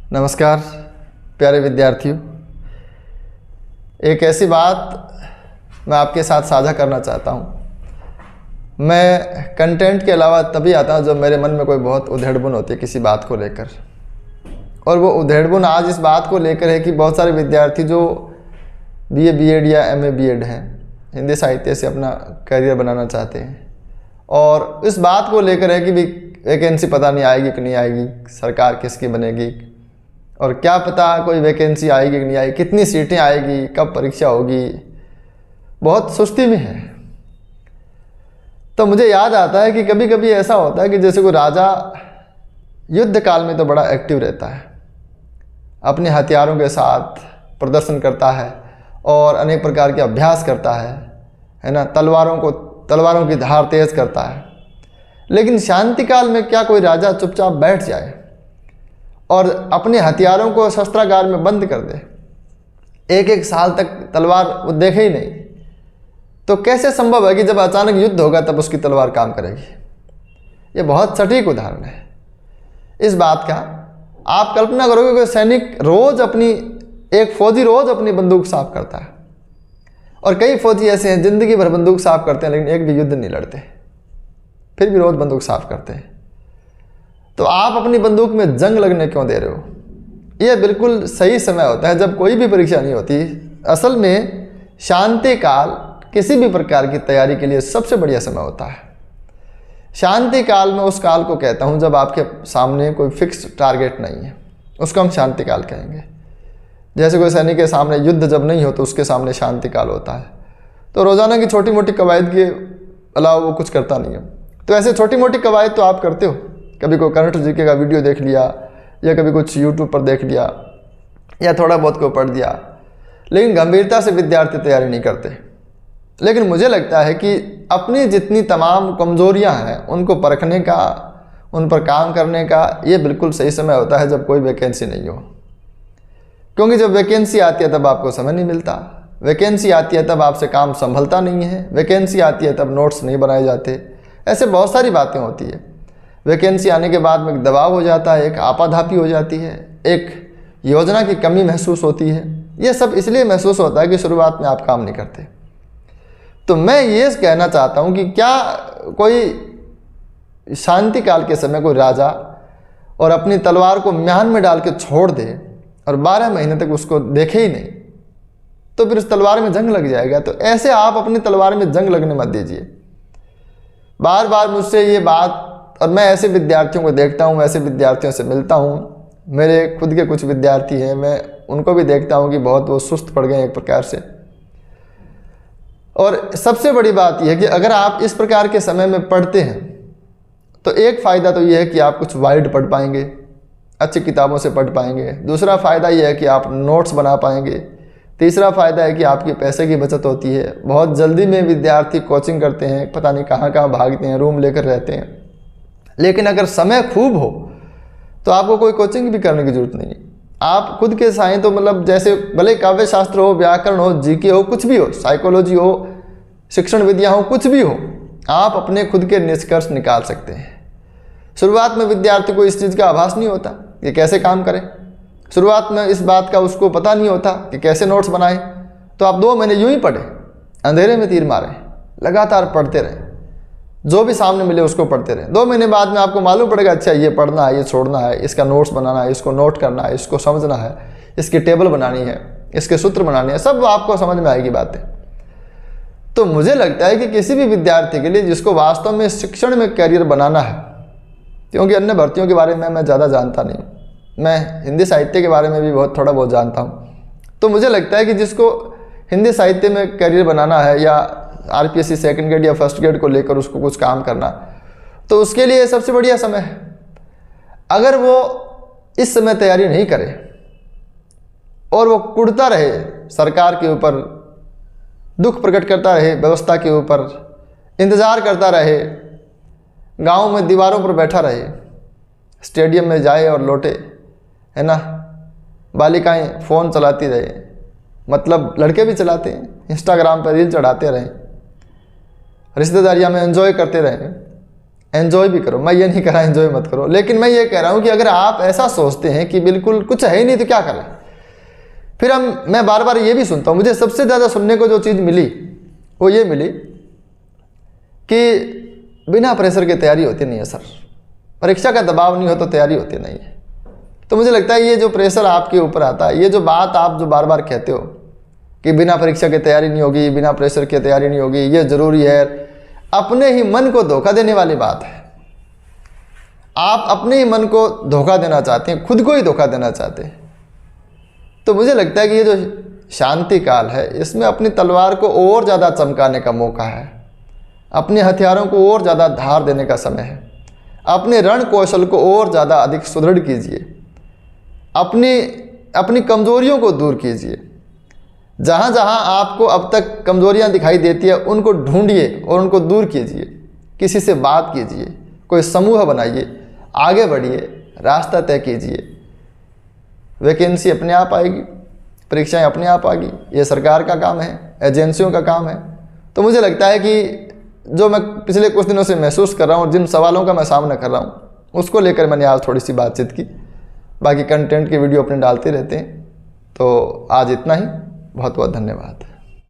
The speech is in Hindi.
नमस्कार प्यारे विद्यार्थियों, एक ऐसी बात मैं आपके साथ साझा करना चाहता हूँ। मैं कंटेंट के अलावा तभी आता हूँ जब मेरे मन में कोई बहुत उधेड़बुन होती है किसी बात को लेकर। और वो उधेड़बुन आज इस बात को लेकर है कि बहुत सारे विद्यार्थी जो BA B.Ed या MA B.Ed हैं, हिंदी साहित्य से अपना करियर बनाना चाहते हैं, और इस बात को लेकर है कि वैकेंसी पता नहीं आएगी कि नहीं आएगी, सरकार किसकी बनेगी, और क्या पता कोई वैकेंसी आएगी कि नहीं आएगी, कितनी सीटें आएगी, कब परीक्षा होगी। बहुत सुस्ती में है। तो मुझे याद आता है कि कभी कभी ऐसा होता है कि जैसे कोई राजा युद्ध काल में तो बड़ा एक्टिव रहता है, अपने हथियारों के साथ प्रदर्शन करता है और अनेक प्रकार के अभ्यास करता है ना, तलवारों की धार तेज करता है। लेकिन शांति काल में क्या कोई राजा चुपचाप बैठ जाए और अपने हथियारों को शस्त्रागार में बंद कर दे, एक एक साल तक तलवार वो देखे ही नहीं? तो कैसे संभव है कि जब अचानक युद्ध होगा तब उसकी तलवार काम करेगी? ये बहुत सटीक उदाहरण है इस बात का। आप कल्पना करोगे कि सैनिक एक फौजी रोज अपनी बंदूक साफ करता है, और कई फौजी ऐसे हैं जिंदगी भर बंदूक साफ करते हैं लेकिन एक भी युद्ध नहीं लड़ते, फिर भी रोज बंदूक साफ करते हैं। तो आप अपनी बंदूक में जंग लगने क्यों दे रहे हो? यह बिल्कुल सही समय होता है जब कोई भी परीक्षा नहीं होती। असल में शांति काल किसी भी प्रकार की तैयारी के लिए सबसे बढ़िया समय होता है। शांति काल में उस काल को कहता हूँ जब आपके सामने कोई फिक्स टारगेट नहीं है, उसको हम शांति काल कहेंगे। जैसे कोई सैनिक के सामने युद्ध जब नहीं हो तो उसके सामने शांति काल होता है। तो रोज़ाना की छोटी मोटी कवायद के अलावा वो कुछ करता नहीं है। तो ऐसे छोटी मोटी कवायद तो आप करते हो, कभी कोई करंट जीके का वीडियो देख लिया, या कभी कुछ यूट्यूब पर देख लिया, या थोड़ा बहुत को पढ़ दिया, लेकिन गंभीरता से विद्यार्थी तैयारी नहीं करते। लेकिन मुझे लगता है कि अपनी जितनी तमाम कमजोरियां हैं उनको परखने का, उन पर काम करने का ये बिल्कुल सही समय होता है जब कोई वैकेंसी नहीं हो। क्योंकि जब वैकेंसी आती है तब आपको समय नहीं मिलता, वैकेंसी आती है तब आपसे काम संभलता नहीं है, वैकेंसी आती है तब नोट्स नहीं बनाए जाते। ऐसे बहुत सारी बातें होती है। वैकेंसी आने के बाद में एक दबाव हो जाता है, एक आपाधापी हो जाती है, एक योजना की कमी महसूस होती है। ये सब इसलिए महसूस होता है कि शुरुआत में आप काम नहीं करते। तो मैं ये कहना चाहता हूँ कि क्या कोई शांति काल के समय कोई राजा और अपनी तलवार को म्यान में डाल के छोड़ दे और 12 महीने तक उसको देखे ही नहीं, तो फिर उस तलवार में जंग लग जाएगा। तो ऐसे आप अपनी तलवार में जंग लगने मत दीजिए। बार बार मुझसे ये बात, और मैं ऐसे विद्यार्थियों को देखता हूँ, ऐसे विद्यार्थियों से मिलता हूँ, मेरे खुद के कुछ विद्यार्थी हैं, मैं उनको भी देखता हूँ कि बहुत वो सुस्त पड़ गए एक प्रकार से। और सबसे बड़ी बात यह है कि अगर आप इस प्रकार के समय में पढ़ते हैं तो एक फ़ायदा तो यह है कि आप कुछ वाइड पढ़ पाएंगे, अच्छी किताबों से पढ़ पाएंगे। दूसरा फ़ायदा यह है कि आप नोट्स बना पाएंगे। तीसरा फ़ायदा है कि आपकी पैसे की बचत होती है। बहुत जल्दी में विद्यार्थी कोचिंग करते हैं, पता नहीं कहाँ कहाँ भागते हैं, रूम लेकर रहते हैं। लेकिन अगर समय खूब हो तो आपको कोई कोचिंग भी करने की ज़रूरत नहीं है। आप खुद के चाहें तो मतलब जैसे भले काव्य शास्त्र हो, व्याकरण हो, जीके हो, कुछ भी हो, साइकोलॉजी हो, शिक्षण विद्या हो, कुछ भी हो, आप अपने खुद के निष्कर्ष निकाल सकते हैं। शुरुआत में विद्यार्थी को इस चीज़ का आभास नहीं होता कि कैसे काम करें। शुरुआत में इस बात का उसको पता नहीं होता कि कैसे नोट्स बनाएं। तो आप 2 महीने यूं ही पढ़े, अंधेरे में तीर मारें, लगातार पढ़ते रहें, जो भी सामने मिले उसको पढ़ते रहें। 2 महीने बाद में आपको मालूम पड़ेगा अच्छा ये पढ़ना है, ये छोड़ना है, इसका नोट्स बनाना है, इसको नोट करना है, इसको समझना है, इसकी टेबल बनानी है, इसके सूत्र बनाने हैं, सब आपको समझ में आएगी बातें। तो मुझे लगता है कि किसी भी विद्यार्थी के लिए जिसको वास्तव में शिक्षण में करियर बनाना है, क्योंकि अन्य भर्तियों के बारे में मैं ज़्यादा जानता नहीं, मैं हिंदी साहित्य के बारे में भी थोड़ा बहुत जानता हूँ। तो मुझे लगता है कि जिसको हिंदी साहित्य में करियर बनाना है या RPSC सेकंड ग्रेड या फर्स्ट ग्रेड को लेकर उसको कुछ काम करना, तो उसके लिए सबसे बढ़िया समय है। अगर वो इस समय तैयारी नहीं करे और वो कुढ़ता रहे, सरकार के ऊपर दुख प्रकट करता रहे, व्यवस्था के ऊपर इंतज़ार करता रहे, गांव में दीवारों पर बैठा रहे, स्टेडियम में जाए और लौटे, है ना, बालिकाएं फ़ोन चलाती रहे, मतलब लड़के भी चलाते हैं, इंस्टाग्राम पर रील चढ़ाते रहें, रिश्तेदारियां में एंजॉय करते रहें, एंजॉय भी करो। मैं ये नहीं कह रहा एंजॉय मत करो, लेकिन मैं ये कह रहा हूँ कि अगर आप ऐसा सोचते हैं कि बिल्कुल कुछ है ही नहीं तो क्या करें, फिर मैं बार बार ये भी सुनता हूँ, मुझे सबसे ज़्यादा सुनने को जो चीज़ मिली वो ये मिली कि बिना प्रेशर के तैयारी होती नहीं है सर, परीक्षा का दबाव नहीं हो तो तैयारी होती नहीं है। तो मुझे लगता है ये जो प्रेशर आपके ऊपर आता है, ये जो बात आप जो बार बार कहते हो कि बिना परीक्षा की तैयारी नहीं होगी, बिना प्रेशर की तैयारी नहीं होगी, ये ज़रूरी है, अपने ही मन को धोखा देने वाली बात है। आप अपने ही मन को धोखा देना चाहते हैं, खुद को ही धोखा देना चाहते हैं। तो मुझे लगता है कि ये जो शांति काल है, इसमें अपनी तलवार को और ज़्यादा चमकाने का मौका है, अपने हथियारों को और ज़्यादा धार देने का समय है, अपने रण कौशल को और ज़्यादा अधिक सुदृढ़ कीजिए, अपनी कमज़ोरियों को दूर कीजिए। जहाँ जहाँ आपको अब तक कमज़ोरियाँ दिखाई देती है उनको ढूंढिए और उनको दूर कीजिए, किसी से बात कीजिए, कोई समूह बनाइए, आगे बढ़िए, रास्ता तय कीजिए। वैकेंसी अपने आप आएगी, परीक्षाएं अपने आप आएगी, ये सरकार का काम है, एजेंसियों का काम है। तो मुझे लगता है कि जो मैं पिछले कुछ दिनों से महसूस कर रहा हूँ और जिन सवालों का मैं सामना कर रहा हूँ, उसको लेकर मैंने आज थोड़ी सी बातचीत की। बाकी कंटेंट की वीडियो अपने डालते रहते हैं। तो आज इतना ही, बहुत बहुत धन्यवाद।